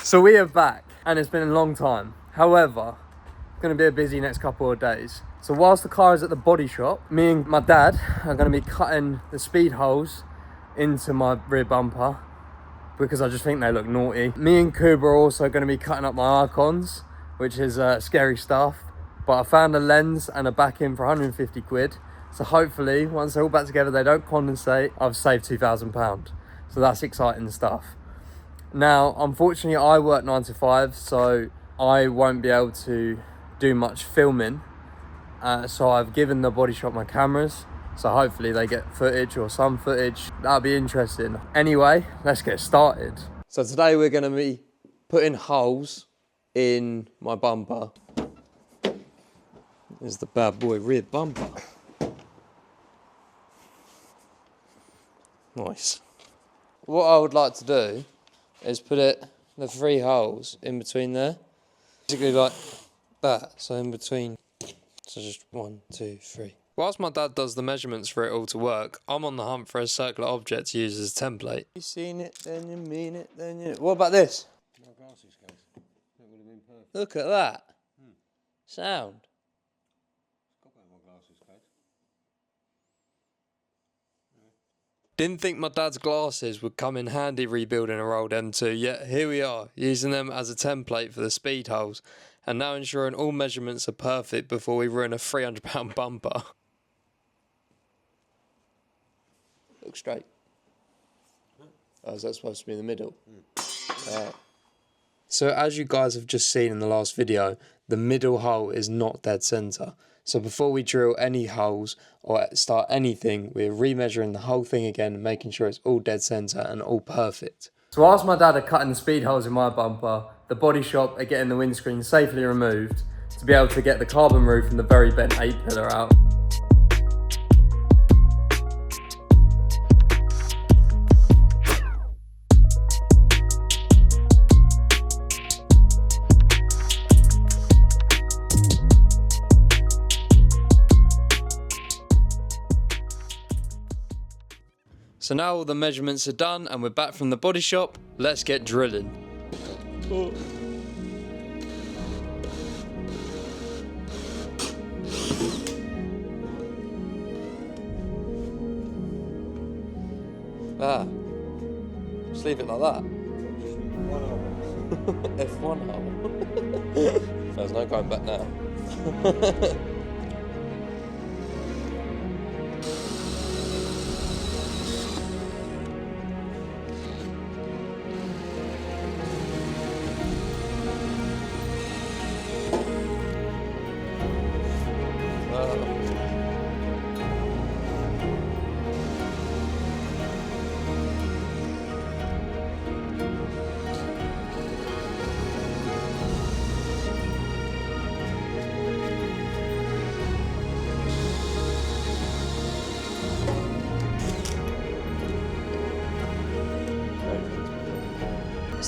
So we are back and it's been a long time. However, it's going to be a busy next couple of days. So whilst the car is at the body shop, me and my dad are going to be cutting the speed holes into my rear bumper because I just think they look naughty. Me and Kuba are also going to be cutting up my icons, which is scary stuff. But I found a lens and a back in for 150 quid. So hopefully, once they're all back together, they don't condensate. I've saved £2,000. So that's exciting stuff. Now, unfortunately, I work 9 to 5, so I won't be able to do much filming. So I've given the body shop my cameras. So hopefully they get footage or some footage. That'll be interesting. Anyway, let's get started. So today we're going to be putting holes in my bumper. This is the bad boy rear bumper. Nice. What I would like to do is put the 3 holes in between there. Basically like that. So in between. So just 1, 2, 3. Whilst my dad does the measurements for it all to work, I'm on the hunt for a circular object to use as a template. You seen it, then you mean it, then you... What about this? My glasses case. That would have been perfect. Look at that. Sound. Got that in my glasses case. Didn't think my dad's glasses would come in handy rebuilding a old M2, yet here we are, using them as a template for the speed holes, and now ensuring all measurements are perfect before we ruin a £300 bumper. Look straight. Oh, is that supposed to be in the middle? So as you guys have just seen in the last video, the middle hole is not dead centre. So before we drill any holes or start anything, we're remeasuring the whole thing again, making sure it's all dead centre and all perfect. So whilst my dad are cutting the speed holes in my bumper, the body shop are getting the windscreen safely removed to be able to get the carbon roof and the very bent 8-pillar out. So now all the measurements are done and we're back from the body shop. Let's get drilling. Oh. Just leave it like that. F1 hole. There's no going back now.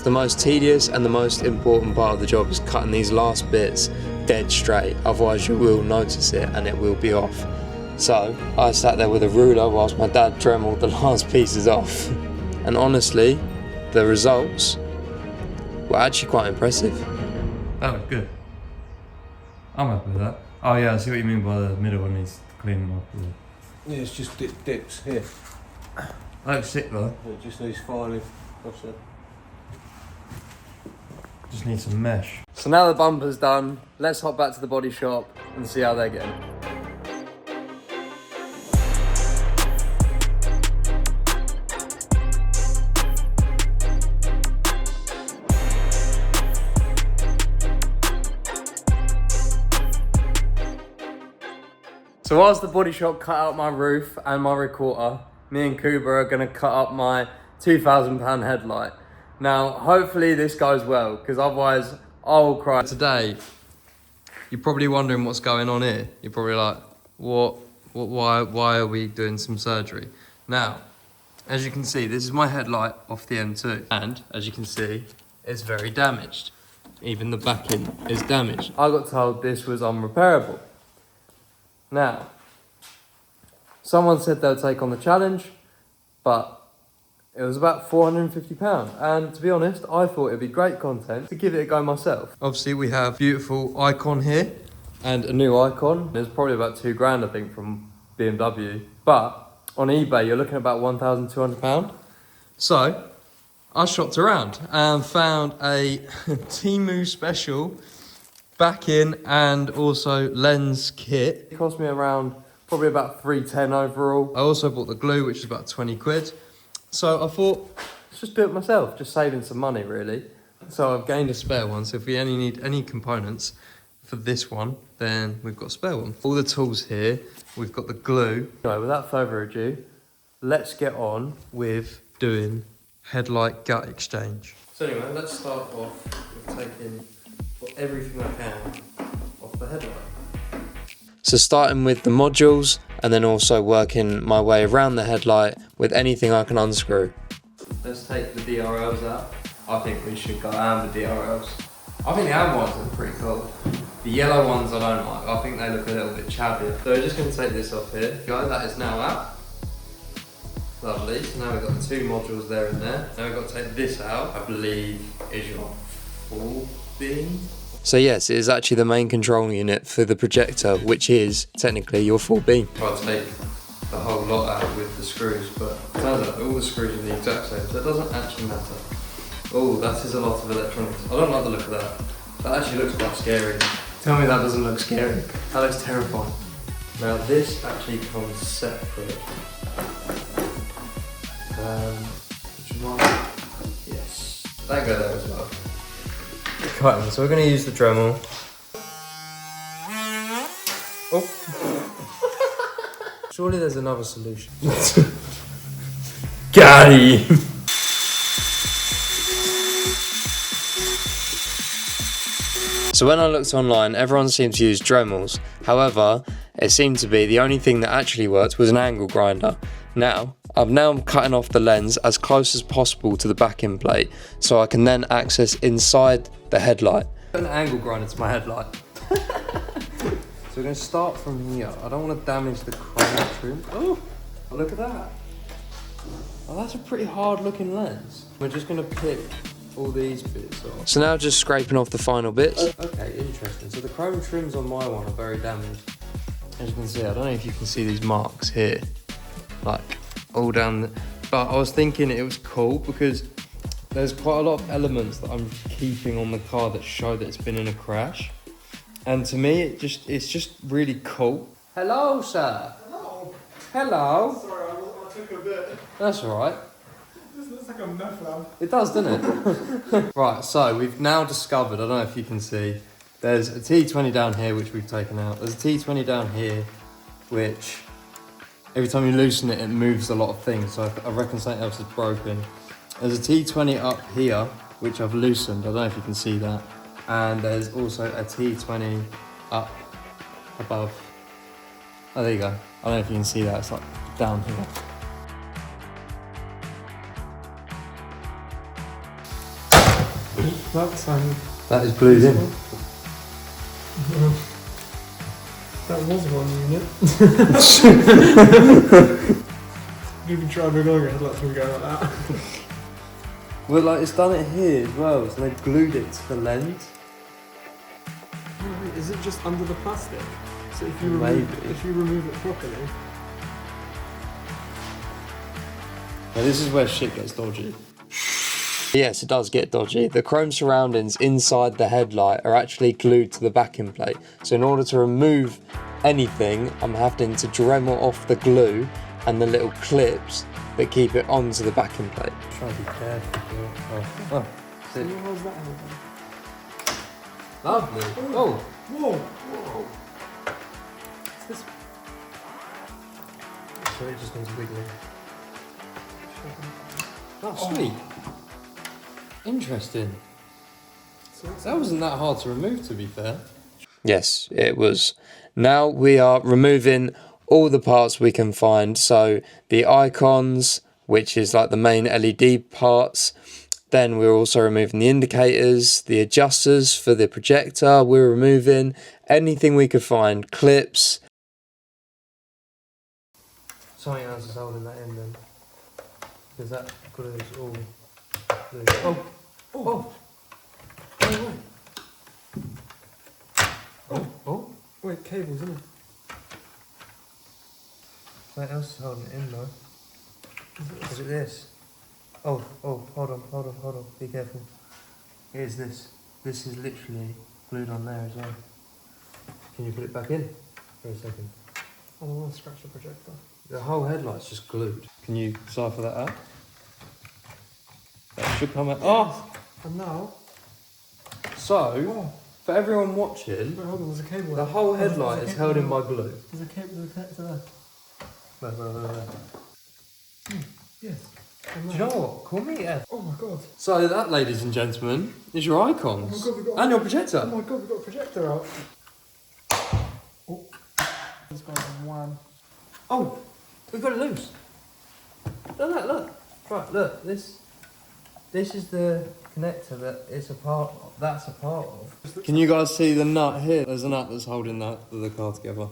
The most tedious and the most important part of the job is cutting these last bits dead straight, otherwise you will notice it and it will be off. So I sat there with a ruler whilst my dad dremeled the last pieces off, and honestly the results were actually quite impressive. That was good. I'm happy with that. Oh yeah, I see what you mean by the middle one needs cleaning up. Yeah, it's just dips here. That looks sick though. It just needs filing. That's it. Just need some mesh. So now the bumper's done, let's hop back to the body shop and see how they're getting. So whilst the body shop cut out my roof and my rear quarter, me and Kuba are gonna cut up my £2,000 headlight. Now, hopefully this goes well, because otherwise I'll cry. Today, you're probably wondering what's going on here. You're probably like, why are we doing some surgery? Now, as you can see, this is my headlight off the M2. And, as you can see, it's very damaged. Even the backing is damaged. I got told this was unrepairable. Now, someone said they'll take on the challenge, but It was about £450, and to be honest, I thought it'd be great content to give it a go myself. Obviously, we have beautiful icon here, and a new icon. It's probably about £2,000, I think, from BMW. But on eBay, you're looking at about £1,200. So I shopped around and found a Temu special back-in and also lens kit. It cost me around probably about £310 overall. I also bought the glue, which is about 20 quid. So I thought, let's just do it myself, just saving some money really. So I've gained a spare one, so if we only need any components for this one, then we've got a spare one. All the tools here, we've got the glue. Anyway, without further ado, let's get on with doing headlight gut exchange. So anyway, let's start off with taking everything I can off the headlight. So starting with the modules and then also working my way around the headlight with anything I can unscrew. Let's take the DRLs out. I think we should go amber DRLs. I think the amber ones look pretty cool. The yellow ones I don't like. I think they look a little bit chabby. So we're just going to take this off here. Go, that is now out. Lovely. So now we've got the two modules there and there. Now we've got to take this out. I believe is your full beam. So yes, it is actually the main control unit for the projector, which is technically your full beam. I'll take the whole lot out with the screws, but it turns out all the screws are the exact same, so it doesn't actually matter. Oh, that is a lot of electronics. I don't like the look of that. That actually looks quite scary. Tell me that doesn't look scary. That looks terrifying. Now this actually comes separate. Which one? Yes. That go there as well. Cutting. So we're going to use the Dremel. Oh. Surely there's another solution. Got it. So when I looked online, everyone seemed to use Dremels. However, it seemed to be the only thing that actually worked was an angle grinder. Now, I'm cutting off the lens as close as possible to the backing plate so I can then access inside the headlight. Put an angle grinder to my headlight. So we're going to start from here. I don't want to damage the chrome trim. Oh, look at that. Oh, that's a pretty hard looking lens. We're just going to pick all these bits off. So now just scraping off the final bits. Okay, interesting. So the chrome trims on my one are very damaged. As you can see, I don't know if you can see these marks here. Like all down the, but I was thinking it was cool because there's quite a lot of elements that I'm keeping on the car that show that it's been in a crash, and to me it's just really cool. Hello, sir. Hello. Hello. Sorry, I took a bit. That's all right. This looks like a meth lab. It does, doesn't it? Right, so we've now discovered, I don't know if you can see, there's a T20 down here which we've taken out. There's a T20 down here which every time you loosen it, it moves a lot of things, so I reckon something else is broken. There's a T20 up here, which I've loosened, I don't know if you can see that. And there's also a T20 up above. Oh, there you go. I don't know if you can see that, it's like down here. That is glued in. That was one unit. You can try big longer headlights when we go like that. Well, like it's done it here as well, so they've glued it to the lens. Oh, wait, is it just under the plastic? So if you remove it properly. Now this is where shit gets dodgy. Yes, it does get dodgy. The chrome surroundings inside the headlight are actually glued to the backing plate. So in order to remove anything, I'm having to Dremel off the glue and the little clips that keep it onto the backing plate. Try to be careful. Oh, So how's that helping? Lovely. Oh. Whoa. Whoa. What's this? So it just goes wiggling. Oh, sweet. Interesting. That wasn't that hard to remove, to be fair. Yes, it was. Now we are removing all the parts we can find. So the icons, which is like the main LED parts. Then we're also removing the indicators, the adjusters for the projector. We're removing anything we could find, clips. Something else is holding that in then. Because that glue's all glued. Oh! Oh! Oh, wait. Oh! Wait, cables, isn't it? Something else is holding it in though. Is it this? Oh, hold on. Be careful. Here's this. This is literally glued on there as well. Can you put it back in for a second? I don't want to scratch the projector. The whole headlight's just glued. Can you cipher that out? That should come out. Oh! And now... So, for everyone watching, Wait, hold on, there's a cable the there. whole headlight is held in by glue. There's a cable, there's a connector there. No. Yes. Do you know what? Call me Ed. Oh my god. So that, ladies and gentlemen, is your icons. Oh my God, we got- and your projector. Oh my god, we've got a projector out. Oh. This guy's one. Oh, we've got it loose. Look. Right, look, this is the connector that it's a part of, that's a part of. Can you guys see the nut here? There's a nut that's holding the car together.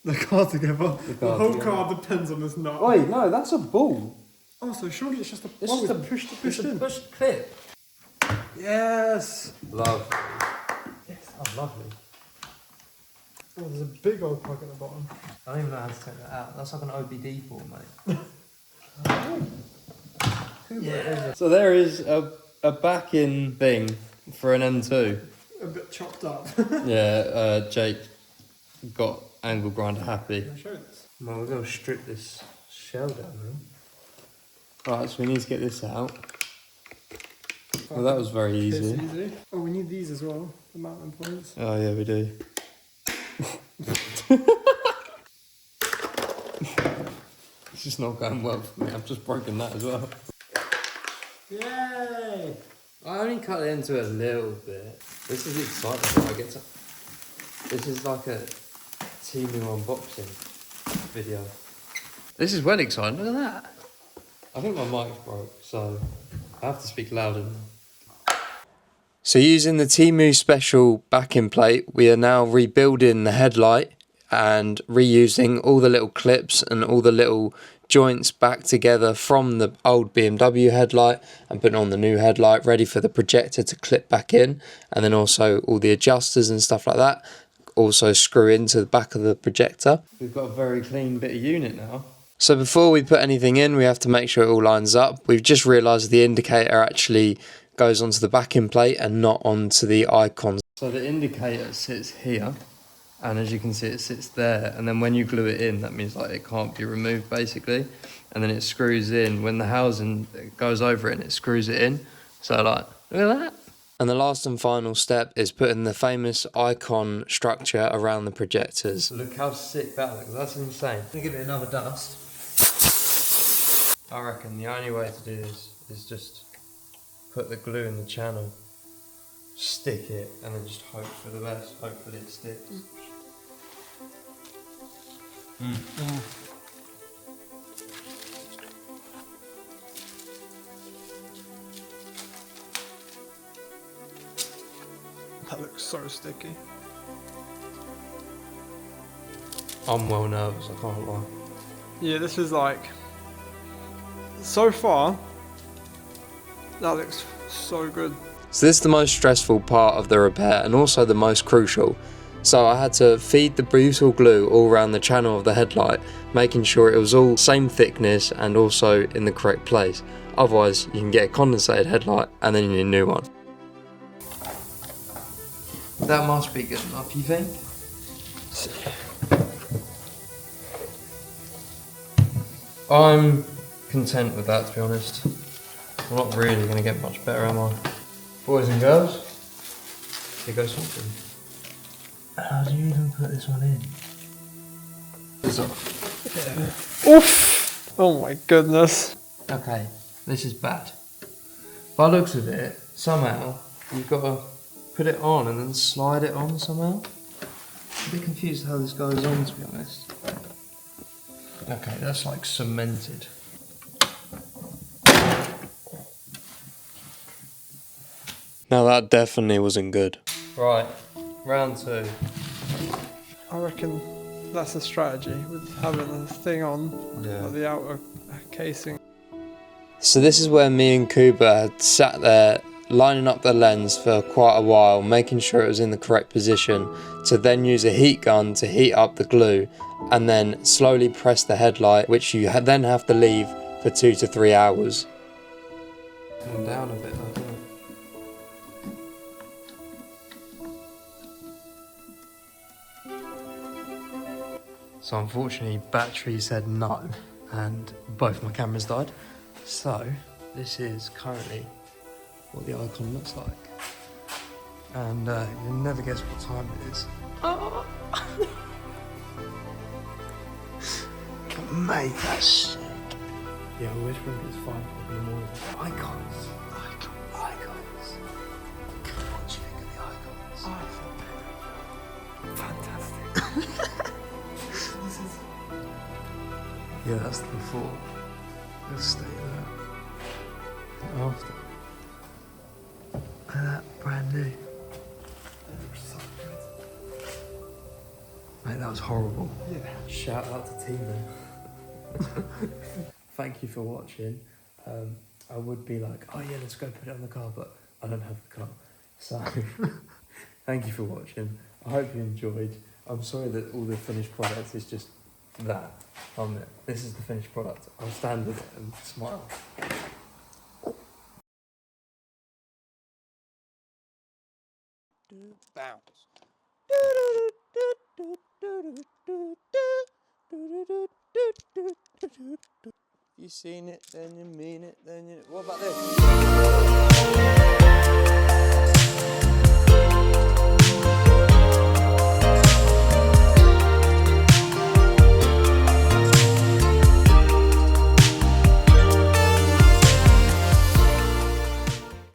The car together. The car whole together. car depends on this nut. Wait, no, that's a ball. Oh, so surely it's just a... It's just a push in. push clip. Yes! Love. Yes. Oh, lovely. Oh, there's a big old plug at the bottom. I don't even know how to take that out. That's like an OBD form, mate. So there is a back-in thing for an M2. A bit chopped up. Yeah, Jake got angle grinder happy. Can I show this? Well, we're going to strip this shell down now. Right, so we need to get this out. Well, that was very easy. It's easy. Oh, we need these as well, the mounting points. Oh, yeah, we do. It's just not going well for me. I've just broken that as well. Yay! I only cut it into a little bit. This is exciting. I get to... This is like a Temu unboxing video. This is well exciting. Look at that. I think my mic's broke, so I have to speak louder now. So using the Temu special backing plate, we are now rebuilding the headlight and reusing all the little clips and all the little joints back together from the old BMW headlight and putting on the new headlight ready for the projector to clip back in, and then also all the adjusters and stuff like that also screw into the back of the projector. We've got a very clean bit of unit now. So before we put anything in, we have to make sure it all lines up. We've just realised the indicator actually goes onto the backing plate and not onto the icons. So the indicator sits here, and as you can see it sits there, and then when you glue it in, that means like it can't be removed basically, and then it screws in. When the housing goes over it and it screws it in, so like, look at that. And the last and final step is putting the famous icon structure around the projectors. Look how sick that looks, that's insane. I'm gonna give it another dust. I reckon the only way to do this is just put the glue in the channel, stick it, and then just hope for the best. Hopefully it sticks. That looks so sticky. I'm well nervous, I can't lie. Yeah, this is like... So far, that looks so good. So this is the most stressful part of the repair and also the most crucial. So I had to feed the butyl glue all around the channel of the headlight, making sure it was all same thickness and also in the correct place. Otherwise you can get a condensated headlight and then you need a new one. That must be good enough, you think? I'm content with that, to be honest. I'm not really going to get much better, am I? Boys and girls, here goes something. How do you even put this one in? Oof! Oh my goodness. Okay, this is bad. By the looks of it, somehow you've got to put it on and then slide it on somehow. I'm a bit confused how this goes on, to be honest. Okay, that's like cemented. Now that definitely wasn't good. Right, round two. I reckon that's a strategy with having the thing on, Yeah. like the outer casing. So this is where me and Cooper had sat there lining up the lens for quite a while, making sure it was in the correct position, to then use a heat gun to heat up the glue and then slowly press the headlight, which you then have to leave for 2 to 3 hours. Come down a bit, doesn't it? So unfortunately battery said no and both my cameras died. So this is currently what the icon looks like. And you'll never guess what time it is. Oh. Mate, that's sick. Yeah, we're whispering it's 5 o'clock in the morning. Icons. Icons. What do you think of the icons? Fantastic. Yeah, that's the before. Let's stay there. And after. Look at that, brand new. So good. Mate, that was horrible. Yeah. Shout out to Tina. Thank you for watching. I would be like, oh yeah, let's go put it on the car, but I don't have the car. So, thank you for watching. I hope you enjoyed. I'm sorry that all the finished product is just that on it. This is the finished product. I'll stand with it and smile. Bounce. You seen it, then you mean it, then you... What about this?